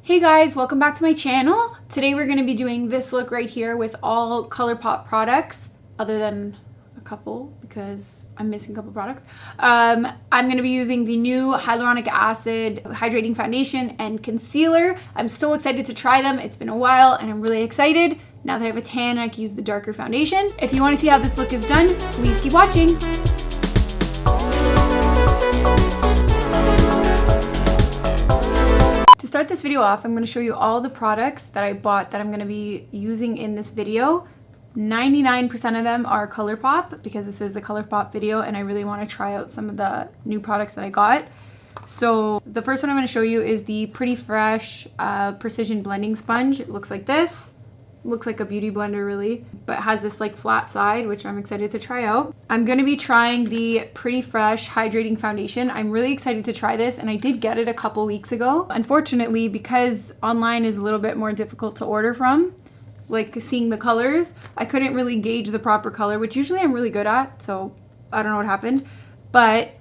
Hey guys, welcome back to my channel. Today we're going to be doing this look right here with all Colourpop products, other than a couple because I'm missing a couple products. I'm going to be using the new hyaluronic acid hydrating foundation and concealer. I'm so excited to try them. It's been a while and I'm really excited. Now that I have a tan, I can use the darker foundation. If you want to see how this look is done, please keep watching. To start this video off, I'm going to show you all the products that I bought that I'm going to be using in this video. 99% of them are Colourpop because this is a Colourpop video and I really want to try out some of the new products that I got. So the first one I'm going to show you is the Pretty Fresh Precision Blending Sponge. It looks like this. Looks like a beauty blender really, but has this like flat side, which I'm excited to try out. I'm going to be trying the Pretty Fresh Hydrating Foundation. I'm really excited to try this and I did get it a couple weeks ago. Unfortunately, because online is a little bit more difficult to order from, like seeing the colors, I couldn't really gauge the proper color, which usually I'm really good at, so I don't know what happened. But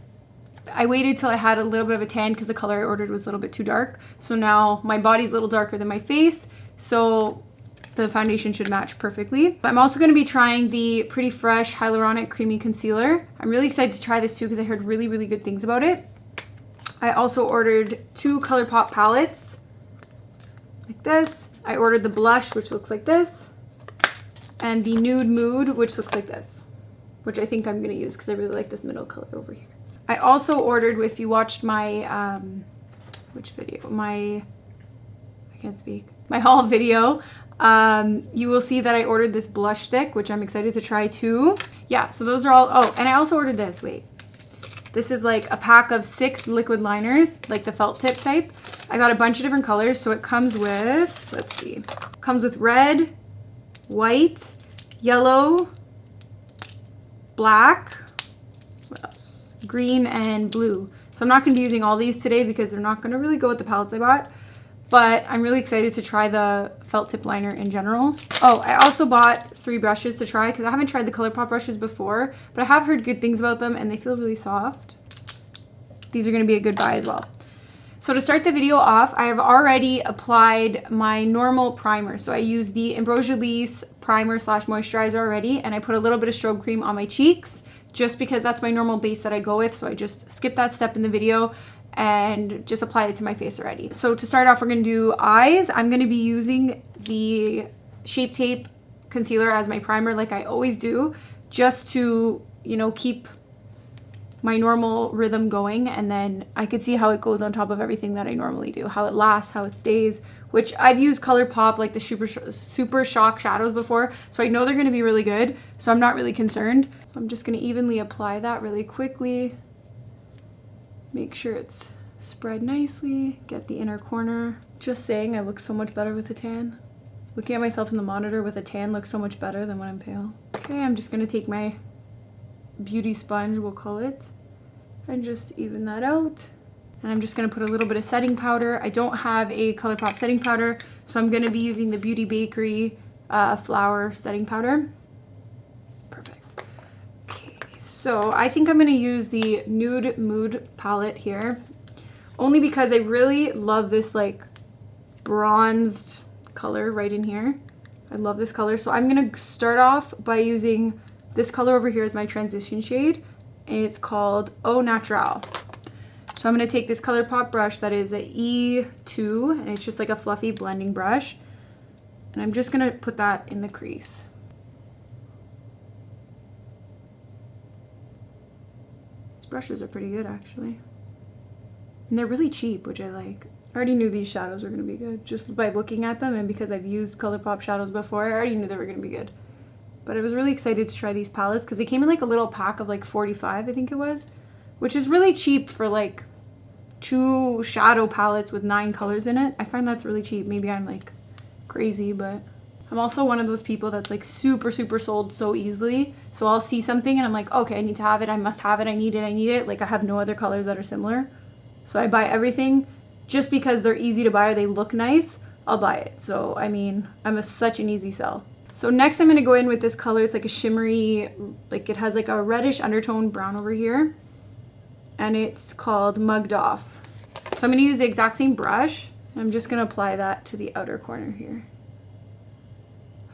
I waited till I had a little bit of a tan because the color I ordered was a little bit too dark. So now my body's a little darker than my face, so the foundation should match perfectly. I'm also going to be trying the Pretty Fresh Hyaluronic Creamy Concealer. I'm really excited to try this too because I heard really, really good things about it. I also ordered 2 Colourpop palettes, like this. I ordered the blush, which looks like this, and the Nude Mood, which looks like this, which I think I'm going to use because I really like this middle color over here. I also ordered, if you watched my, which video? I can't speak. My haul video. You will see that I ordered this blush stick, which I'm excited to try too. Yeah, so those are all. Oh, and I also ordered this. Wait, this is like a pack of 6 liquid liners, like the felt tip type. I got a bunch of different colors, so it comes with, let's see, comes with red, white, yellow, black, what else? Green, and blue. So I'm not going to be using all these today because they're not going to really go with the palettes I bought. But I'm really excited to try the felt tip liner in general. Oh, I also bought 3 brushes to try because I haven't tried the Colourpop brushes before, but I have heard good things about them and they feel really soft. These are going to be a good buy as well. So to start the video off, I have already applied my normal primer. So I use the Ambrosia Lease primer / moisturizer already, and I put a little bit of strobe cream on my cheeks just because that's my normal base that I go with. So I just skipped that step in the video and just applied it to my face already. So to start off, we're going to do eyes. I'm going to be using the Shape Tape concealer as my primer like I always do, just to, you know, keep my normal rhythm going, and then I could see how it goes on top of everything that I normally do, how it lasts, how it stays, which I've used Colourpop, like the Super Shock shadows before, so I know they're going to be really good, so I'm not really concerned. So I'm just going to evenly apply that really quickly. Make sure it's spread nicely, get the inner corner. Just saying, I look so much better with a tan. Looking at myself in the monitor with a tan looks so much better than when I'm pale. Okay, I'm just gonna take my beauty sponge, we'll call it, and just even that out. And I'm just gonna put a little bit of setting powder. I don't have a Colourpop setting powder, so I'm gonna be using the Beauty Bakery flour setting powder. So I think I'm going to use the Nude Mood palette here, only because I really love this like bronzed color right in here. I love this color. So I'm going to start off by using this color over here as my transition shade. It's called Au Naturel. So I'm going to take this Colourpop brush that is a E2, and it's just like a fluffy blending brush. And I'm just going to put that in the crease. Brushes are pretty good actually, and they're really cheap, which I like. I already knew these shadows were going to be good just by looking at them, and because I've used Colourpop shadows before, I already knew they were going to be good. But I was really excited to try these palettes because they came in like a little pack of like 45, I think it was, which is really cheap for like 2 shadow palettes with 9 colors in it. I find that's really cheap. Maybe I'm like crazy, but I'm also one of those people that's like super sold so easily. So I'll see something and I'm like, okay, I need to have it. I must have it. I need it. Like I have no other colors that are similar. So I buy everything just because they're easy to buy or they look nice. I'll buy it. So I mean, I'm such an easy sell. So next I'm going to go in with this color. It's like a shimmery, like it has like a reddish undertone brown over here. And it's called Mugged Off. So I'm going to use the exact same brush. I'm just gonna apply that to the outer corner here.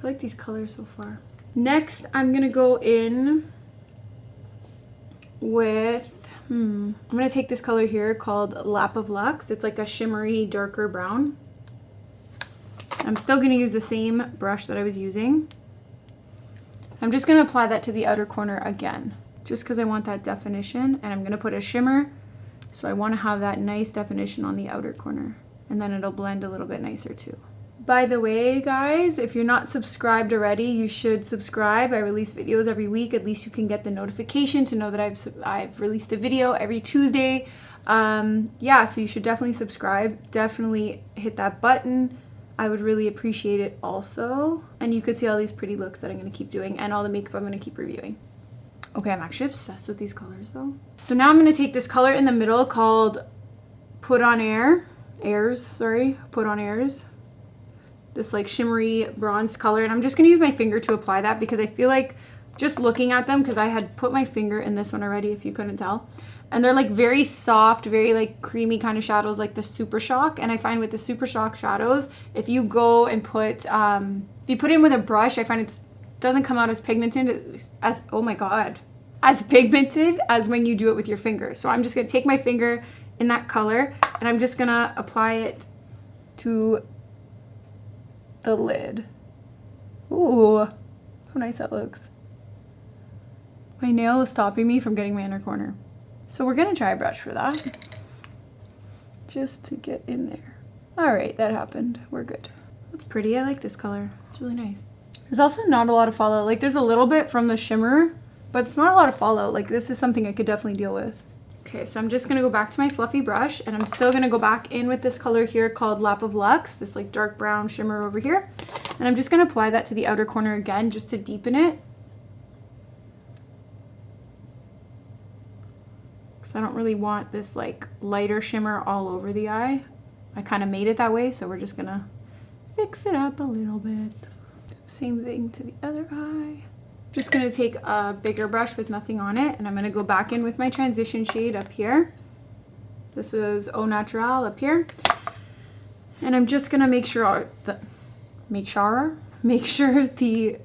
I like these colors so far. Next, I'm gonna go in with, I'm gonna take this color here called Lap of Luxe. It's like a shimmery, darker brown. I'm still gonna use the same brush that I was using. I'm just gonna apply that to the outer corner again, just because I want that definition, and I'm gonna put a shimmer, so I wanna have that nice definition on the outer corner, and then it'll blend a little bit nicer too. By the way, guys, if you're not subscribed already, you should subscribe. I release videos every week. At least you can get the notification to know that I've released a video every Tuesday. Yeah, so you should definitely subscribe. Definitely hit that button. I would really appreciate it also. And you could see all these pretty looks that I'm going to keep doing and all the makeup I'm going to keep reviewing. Okay, I'm actually obsessed with these colors though. So now I'm going to take this color in the middle called Put on Airs. This like shimmery bronzed color, and I'm just gonna use my finger to apply that because I feel like just looking at them, because I had put my finger in this one already if you couldn't tell, and they're like very soft, very like creamy kind of shadows like the Super Shock. And I find with the Super Shock shadows, if you go and put if you put in with a brush, I find it doesn't come out as pigmented as, oh my god, as pigmented as when you do it with your finger. So I'm just gonna take my finger in that color and I'm just gonna apply it to the lid. Ooh, how nice that looks. My nail is stopping me from getting my inner corner. So we're gonna try a brush for that. Just to get in there. All right, that happened. We're good. That's pretty. I like this color. It's really nice. There's also not a lot of fallout. Like there's a little bit from the shimmer, but it's not a lot of fallout. Like this is something I could definitely deal with. Okay, so I'm just gonna go back to my fluffy brush and I'm still gonna go back in with this color here called Lap of Luxe, this like dark brown shimmer over here. And I'm just gonna apply that to the outer corner again just to deepen it. Because I don't really want this like lighter shimmer all over the eye. I kind of made it that way, so we're just gonna fix it up a little bit. Same thing to the other eye. Just gonna take a bigger brush with nothing on it, and I'm gonna go back in with my transition shade up here. This is Au Naturel up here. And I'm just gonna make sure the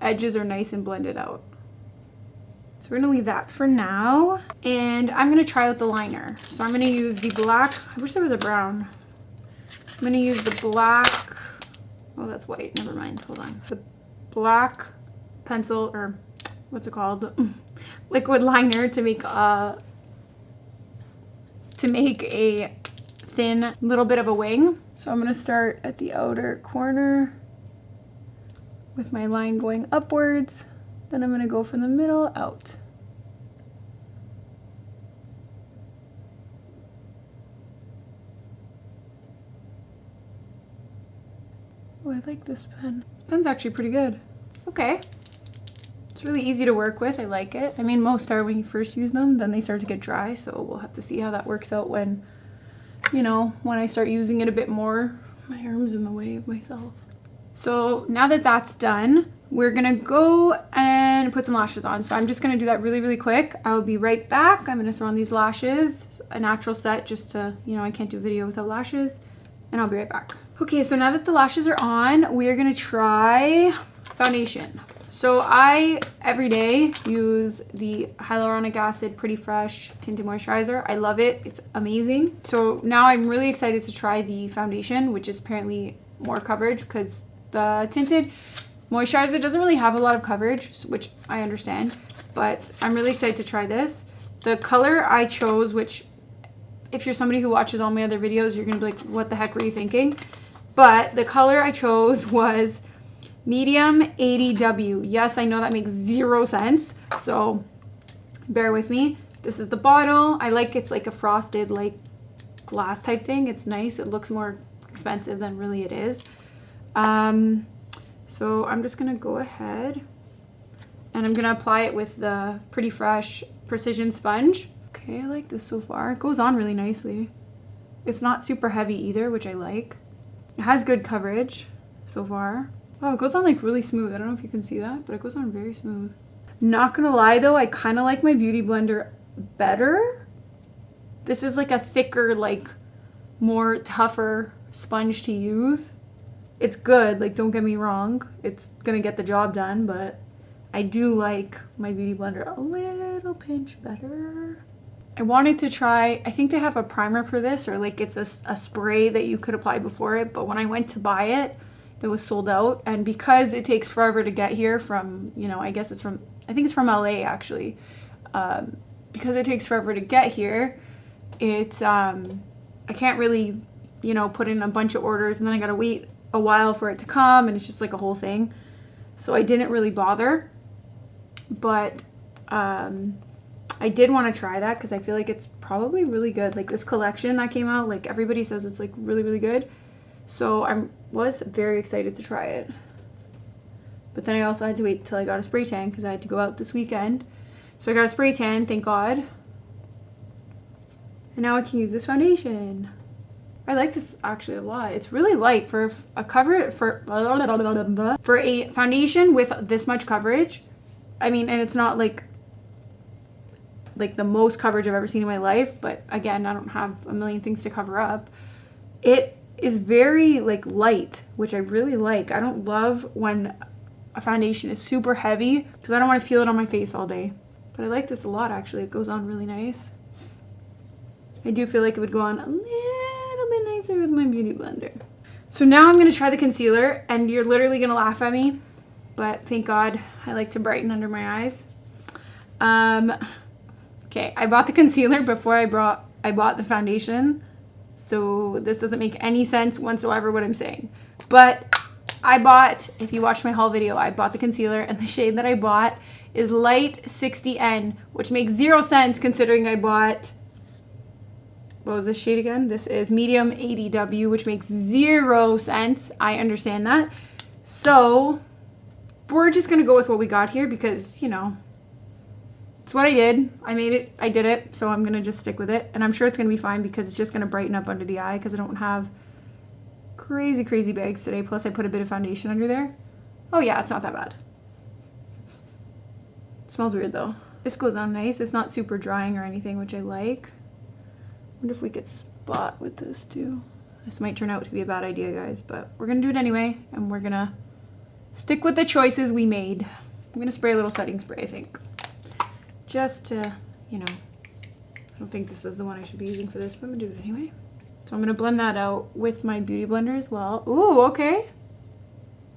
edges are nice and blended out. So we're gonna leave that for now. And I'm gonna try out the liner. So I'm gonna use the black, I wish there was a brown. I'm gonna use the black, oh that's white, never mind, hold on. The black pencil, or what's it called, liquid liner to make a thin little bit of a wing. So I'm going to start at the outer corner with my line going upwards, then I'm going to go from the middle out. Oh, I like this pen. This pen's actually pretty good. Okay, it's really easy to work with. I like it. I mean, most are when you first use them, then they start to get dry, so we'll have to see how that works out when, you know, when I start using it a bit more. My arm's in the way of myself. So now that that's done, we're gonna go and put some lashes on. So I'm just gonna do that really, really quick. I'll be right back. I'm gonna throw on these lashes, a natural set, just to, you know, I can't do a video without lashes, and I'll be right back. Okay, so now that the lashes are on, we're gonna try foundation. So I, every day, use the hyaluronic acid Pretty Fresh Tinted Moisturizer. I love it. It's amazing. So now I'm really excited to try the foundation, which is apparently more coverage because the tinted moisturizer doesn't really have a lot of coverage, which I understand, but I'm really excited to try this. The color I chose, which if you're somebody who watches all my other videos, you're gonna be like, what the heck were you thinking? But the color I chose was medium 80W. Yes, I know that makes zero sense, so bear with me. This is the bottle. I like it's like a frosted like glass type thing. It's nice. It looks more expensive than really it is. So I'm just gonna go ahead and I'm gonna apply it with the Pretty Fresh Precision Sponge. Okay, I like this so far. It goes on really nicely. It's not super heavy either, which I like. It has good coverage so far. Oh, it goes on like really smooth. I don't know if you can see that, but it goes on very smooth. Not gonna lie though, I kind of like my Beauty Blender better. This is like a thicker, like more tougher sponge to use. It's good, like don't get me wrong, it's gonna get the job done, but I do like my Beauty Blender a little pinch better. I wanted to try, I think they have a primer for this, or like it's a spray that you could apply before it, but when I went to buy it, it was sold out. And because it takes forever to get here from, you know, I think it's from LA actually. Because it takes forever to get here, it's, I can't really, you know, put in a bunch of orders and then I gotta wait a while for it to come, and it's just like a whole thing. So I didn't really bother, but I did want to try that because I feel like it's probably really good. Like this collection that came out, like everybody says it's like really, really good. So I was very excited to try it. But then I also had to wait till I got a spray tan because I had to go out this weekend. So I got a spray tan, thank God. And now I can use this foundation. I like this actually a lot. It's really light for a for a foundation with this much coverage. I mean, and it's not like the most coverage I've ever seen in my life, but again, I don't have a million things to cover up. It is very like light, which I really like. I don't love when a foundation is super heavy because I don't want to feel it on my face all day. But I like this a lot actually. It goes on really nice. I do feel like it would go on a little bit nicer with my Beauty Blender. So now I'm going to try the concealer, and you're literally going to laugh at me, but thank God I like to brighten under my eyes. Okay, I bought the concealer before I bought the foundation, so this doesn't make any sense whatsoever what I'm saying. But I bought, if you watched my haul video, I bought the concealer, and the shade that I bought is Light 60N, which makes zero sense considering I bought, what was this shade again? This is Medium 80W, which makes zero sense. I understand that. So we're just gonna go with what we got here because, you know, it's what I did. I made it, I did it, so I'm gonna just stick with it. And I'm sure it's gonna be fine because it's just gonna brighten up under the eye because I don't have crazy bags today. Plus I put a bit of foundation under there. Oh yeah, it's not that bad. It smells weird though. This goes on nice. It's not super drying or anything, which I like. Wonder if we could spot with this too. This might turn out to be a bad idea, guys, but we're gonna do it anyway, and we're gonna stick with the choices we made. I'm gonna spray a little setting spray, I think, just to, you know, I don't think this is the one I should be using for this, but I'm gonna do it anyway. So I'm gonna blend that out with my Beauty Blender as well. Ooh, okay.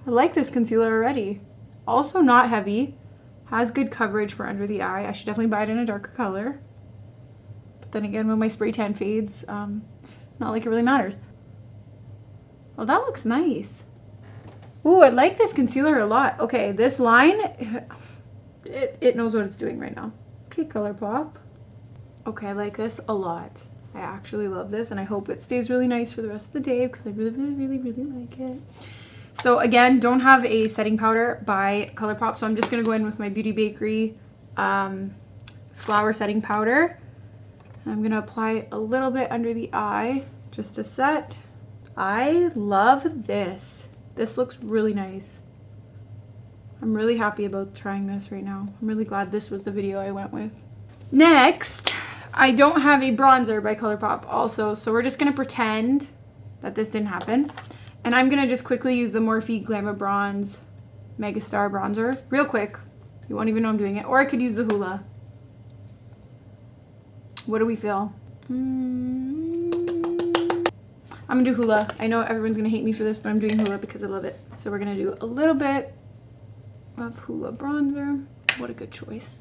I like this concealer already. Also not heavy, has good coverage for under the eye. I should definitely buy it in a darker color. Then again, when my spray tan fades, not like it really matters. Oh, that looks nice. Ooh, I like this concealer a lot. Okay, this line, it knows what it's doing right now. Okay, Colourpop. Okay, I like this a lot. I actually love this, and I hope it stays really nice for the rest of the day because I really like it. So again, don't have a setting powder by Colourpop, so I'm just gonna go in with my Beauty Bakery flower setting powder. I'm gonna apply a little bit under the eye just to set. I love this. This looks really nice. I'm really happy about trying this right now. I'm really glad this was the video I went with. Next, I don't have a bronzer by Colourpop also, so we're just gonna pretend that this didn't happen. And I'm gonna just quickly use the Morphe Glamour Bronze Megastar bronzer real quick. You won't even know I'm doing it. Or I could use the Hoola. What do we feel? I'm gonna do Hoola. I know everyone's gonna hate me for this, but I'm doing Hoola because I love it. So we're gonna do a little bit of Hoola bronzer. What a good choice.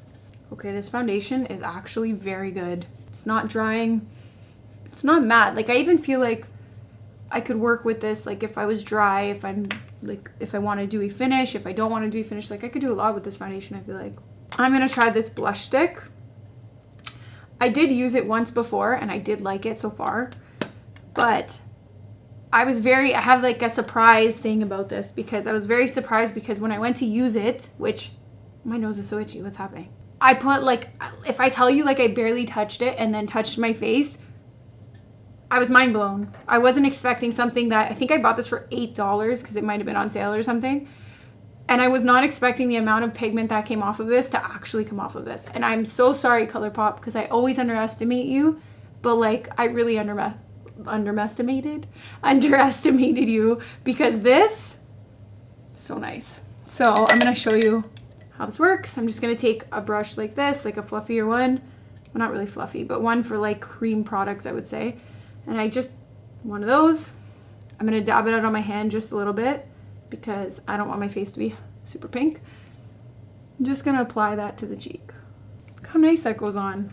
Okay, this foundation is actually very good. It's not drying. It's not matte. Like I even feel like I could work with this, like if I was dry, if I'm like, if I want to do a finish, if I don't want to do a finish, like I could do a lot with this foundation, I feel like. I'm gonna try this blush stick. I did use it once before and I did like it so far, but I have like a surprise thing about this because I was very surprised because when I went to use it, which my nose is so itchy, what's happening? I put like, if I tell you like I barely touched it and then touched my face, I was mind blown. I wasn't expecting something that, I think I bought this for $8 because it might have been on sale or something. And I was not expecting the amount of pigment that came off of this to actually come off of this. And I'm so sorry, Colourpop, because I always underestimate you. But like, I really underestimated you, because this, so nice. So I'm gonna show you how this works. I'm just gonna take a brush like this, like a fluffier one. Well, not really fluffy, but one for like cream products, I would say. And I just, one of those, I'm gonna dab it out on my hand just a little bit because I don't want my face to be super pink. I'm just gonna apply that to the cheek. Look how nice that goes on.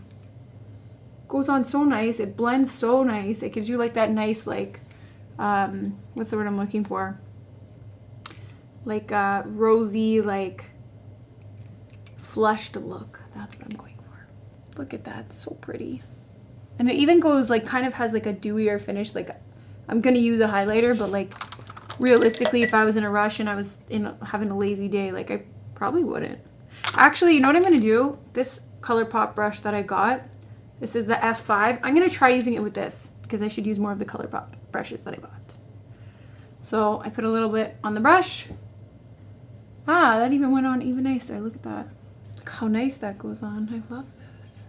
Goes on so nice. It blends so nice. It gives you like that nice, like, what's the word I'm looking for? Like rosy, like flushed look. That's what I'm going for. Look at that, so pretty. And it even goes like, kind of has like a dewier finish. Like, I'm gonna use a highlighter, but like realistically, if I was in a rush and I was having a lazy day, like I probably wouldn't. Actually, you know what I'm gonna do? This Colourpop brush that I got, this is the F5. I'm gonna try using it with this because I should use more of the Colourpop brushes that I bought. So I put a little bit on the brush. Ah, that even went on even nicer. Look at that. Look how nice that goes on. I love this.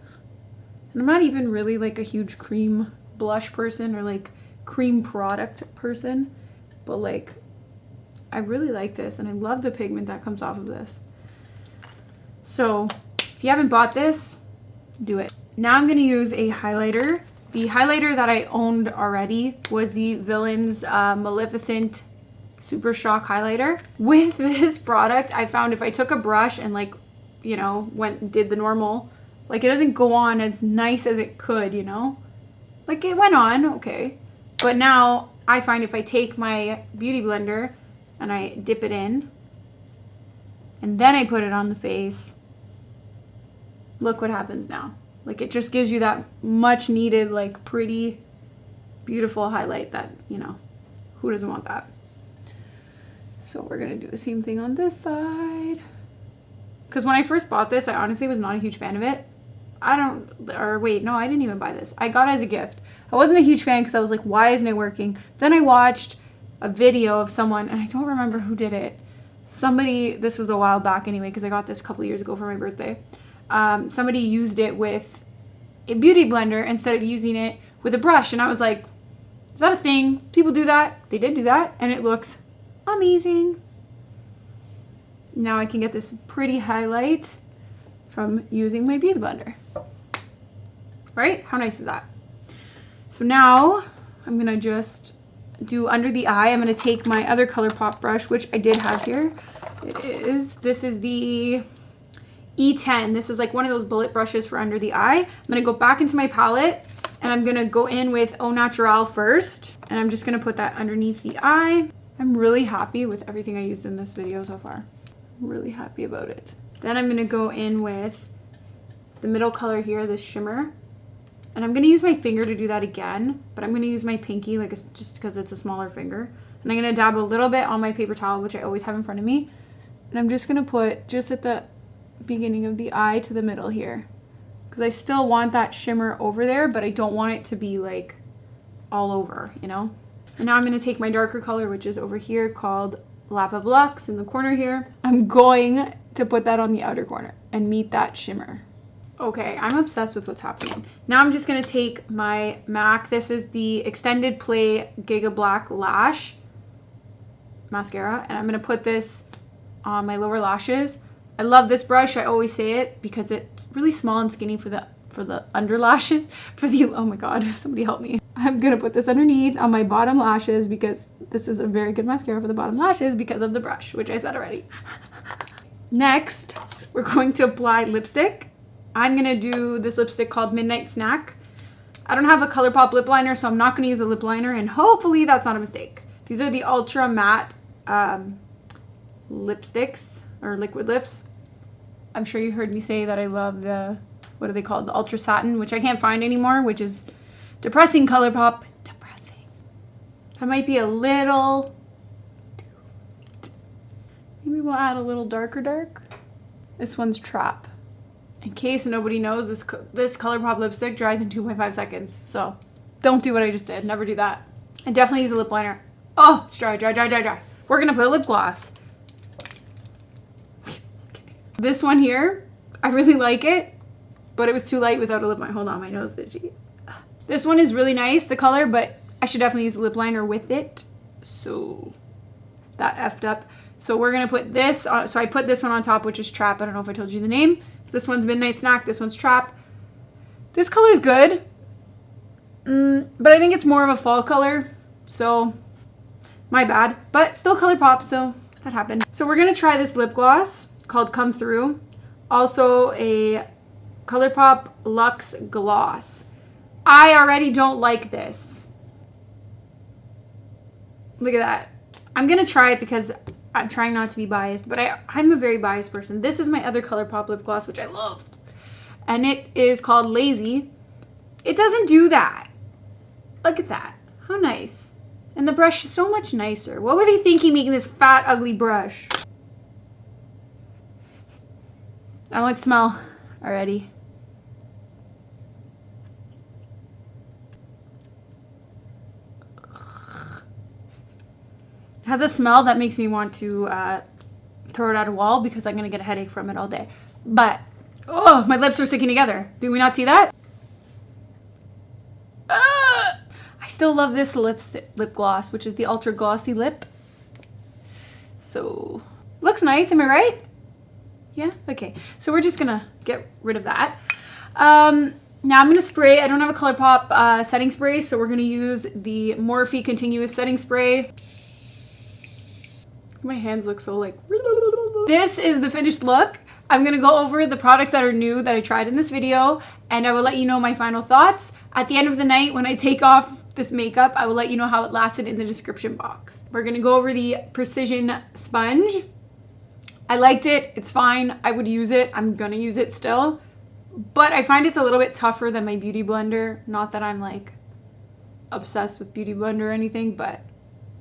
And I'm not even really like a huge cream blush person or like cream product person, but like I really like this and I love the pigment that comes off of this. So if you haven't bought this, do it. Now I'm going to use a highlighter. The highlighter that I owned already was the Villains Maleficent Super Shock highlighter. With this product, I found if I took a brush and like, you know, did the normal, like it doesn't go on as nice as it could, you know? Like it went on, okay. But now I find if I take my beauty blender and I dip it in and then I put it on the face, look what happens now. Like it just gives you that much needed, like pretty, beautiful highlight that, you know, who doesn't want that? So we're gonna do the same thing on this side. Because when I first bought this, I honestly was not a huge fan of it. I didn't even buy this. I got it as a gift. I wasn't a huge fan because I was like, why isn't it working? Then I watched a video of someone, and I don't remember who did it. Somebody, this was a while back anyway, because I got this a couple years ago for my birthday. Somebody used it with a beauty blender instead of using it with a brush. And I was like, is that a thing? People do that? They did do that, and it looks amazing. Now I can get this pretty highlight from using my beauty blender. Right? How nice is that? So now I'm gonna just do under the eye. I'm gonna take my other Colourpop brush, which I did have here. This is the E10. This is like one of those bullet brushes for under the eye. I'm gonna go back into my palette and I'm gonna go in with Au Naturel first. And I'm just gonna put that underneath the eye. I'm really happy with everything I used in this video so far. Really happy about it. Then I'm gonna go in with the middle color here, this shimmer. And I'm gonna use my finger to do that again, but I'm gonna use my pinky, like just because it's a smaller finger. And I'm gonna dab a little bit on my paper towel, which I always have in front of me. And I'm just gonna put just at the beginning of the eye to the middle here. Because I still want that shimmer over there, but I don't want it to be like all over, you know? And now I'm gonna take my darker color, which is over here, called Lap of Lux in the corner here. I'm going to put that on the outer corner and meet that shimmer. Okay, I'm obsessed with what's happening. Now I'm just gonna take my MAC. This is the Extended Play Giga Black Lash mascara, and I'm gonna put this on my lower lashes. I love this brush. I always say it because it's really small and skinny for the under lashes. Oh my god, somebody help me. I'm gonna put this underneath on my bottom lashes because this is a very good mascara for the bottom lashes because of the brush, which I said already. Next, we're going to apply lipstick. I'm gonna do this lipstick called Midnight Snack. I don't have a Colourpop lip liner, so I'm not gonna use a lip liner, and hopefully that's not a mistake. These are the Ultra Matte lipsticks, or liquid lips. I'm sure you heard me say that I love the, what are they called? The Ultra Satin, which I can't find anymore, which is depressing, Colourpop. Depressing. That might be a little too... Maybe we'll add a little darker dark. This one's Trap. In case nobody knows, this Colourpop lipstick dries in 2.5 seconds. So don't do what I just did. Never do that. And definitely use a lip liner. Oh, it's dry, dry, dry, dry, dry. We're gonna put a lip gloss. This one here, I really like it, but it was too light without a lip liner. Hold on, my nose is itchy. This one is really nice, the color, but I should definitely use a lip liner with it. So that effed up. So we're gonna put this on, so I put this one on top, which is Trap. I don't know if I told you the name. So this one's Midnight Snack, this one's Trap. This color is good, but I think it's more of a fall color, so my bad. But still Colourpop, so that happened. So we're gonna try this lip gloss called Come Through. Also a Colourpop Luxe Gloss. I already don't like this. Look at that. I'm gonna try it because I'm trying not to be biased, but I'm a very biased person. This is my other Colourpop lip gloss, which I love. And it is called Lazy. It doesn't do that. Look at that. How nice. And the brush is so much nicer. What were they thinking making this fat, ugly brush? I don't like the smell already. It has a smell that makes me want to throw it at a wall because I'm gonna get a headache from it all day. But, oh, my lips are sticking together. Do we not see that? I still love this lip gloss, which is the Ultra Glossy Lip. So, looks nice, am I right? Yeah, okay. So we're just gonna get rid of that. Now I'm gonna spray. I don't have a Colourpop setting spray, so we're gonna use the Morphe Continuous Setting Spray. My hands look so like... This is the finished look. I'm gonna go over the products that are new that I tried in this video, and I will let you know my final thoughts. At the end of the night, when I take off this makeup, I will let you know how it lasted in the description box. We're gonna go over the Precision Sponge. I liked it, it's fine, I would use it, I'm gonna use it still. But I find it's a little bit tougher than my Beauty Blender. Not that I'm like obsessed with Beauty Blender or anything, but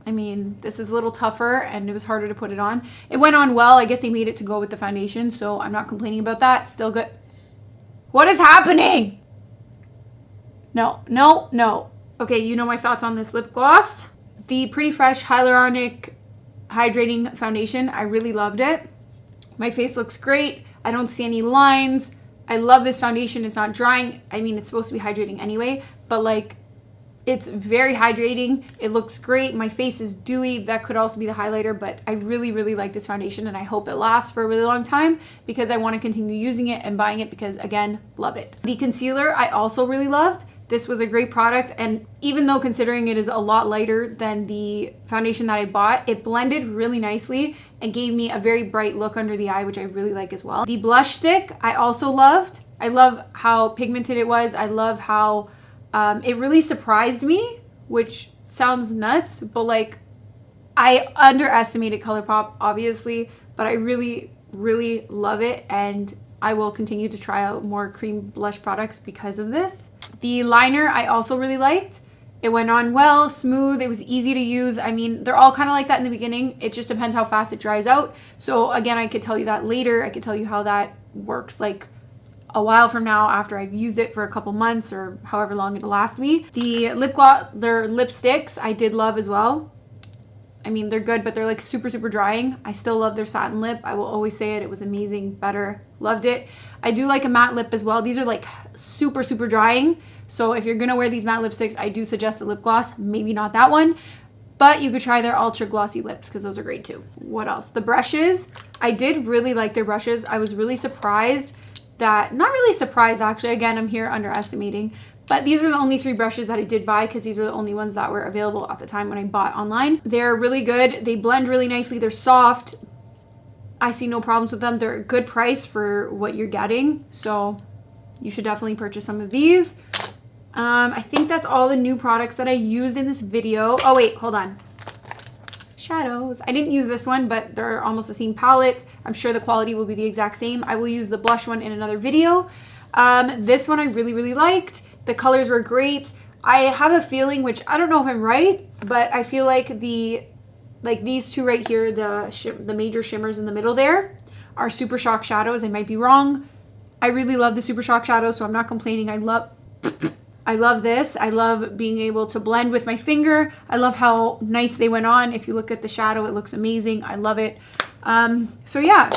I mean, this is a little tougher and it was harder to put it on. It went on well. I guess they made it to go with the foundation, so I'm not complaining about that. Still good. What is happening? No, no, no. Okay, you know my thoughts on this lip gloss. The Pretty Fresh Hyaluronic Hydrating Foundation. I really loved it. My face looks great. I don't see any lines. I love this foundation. It's not drying. I mean, it's supposed to be hydrating anyway, but like, it's very hydrating. It looks great. My face is dewy. That could also be the highlighter, but I really, really like this foundation and I hope it lasts for a really long time because I want to continue using it and buying it because, again, love it. The concealer I also really loved. This was a great product, and even though considering it is a lot lighter than the foundation that I bought, it blended really nicely and gave me a very bright look under the eye, which I really like as well. The blush stick I also loved. I love how pigmented it was. I love how it really surprised me, which sounds nuts, but like I underestimated Colourpop obviously, but I really, really love it and I will continue to try out more cream blush products because of this. The liner I also really liked. It went on well, smooth, it was easy to use. I mean, they're all kind of like that in the beginning. It just depends how fast it dries out. So again, I could tell you that later. I could tell you how that works like a while from now after I've used it for a couple months or however long it'll last me. The lip gloss, their lipsticks, I did love as well. I mean, they're good, but they're like super, super drying. I still love their satin lip. I will always say it. It was amazing, better, loved it. I do like a matte lip as well. These are like super, super drying. So if you're gonna wear these matte lipsticks, I do suggest a lip gloss. Maybe not that one, but you could try their ultra glossy lips because those are great too. What else? The brushes. I did really like their brushes. I was really surprised that, not really surprised actually, again, I'm here underestimating, but these are the only 3 brushes that I did buy because these were the only ones that were available at the time when I bought online. They're really good. They blend really nicely. They're soft. I see no problems with them. They're a good price for what you're getting, so you should definitely purchase some of these. I think that's all the new products that I used in this video. Oh wait, hold on. Shadows. I didn't use this one, but they're almost the same palette. I'm sure the quality will be the exact same. I will use the blush one in another video. This one I really, really liked. The colors were great. I have a feeling, which I don't know if I'm right, but I feel like these two right here, the major shimmers in the middle there, are Super Shock shadows. I might be wrong. I really love the Super Shock shadows, so I'm not complaining. I love this. I love being able to blend with my finger. I love how nice they went on. If you look at the shadow, it looks amazing. I love it. So yeah,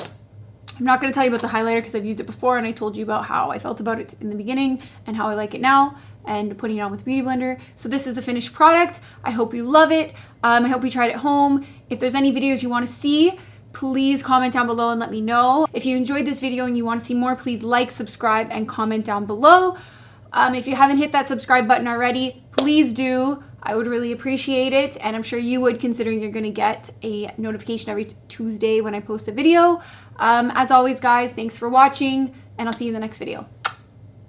I'm not going to tell you about the highlighter because I've used it before and I told you about how I felt about it in the beginning and how I like it now and putting it on with Beauty Blender. So this is the finished product. I hope you love it. I hope you tried it at home. If there's any videos you want to see, please comment down below and let me know. If you enjoyed this video and you want to see more, please like, subscribe, and comment down below. If you haven't hit that subscribe button already, please do. I would really appreciate it, and I'm sure you would, considering you're going to get a notification every Tuesday when I post a video. As always, guys, thanks for watching, and I'll see you in the next video.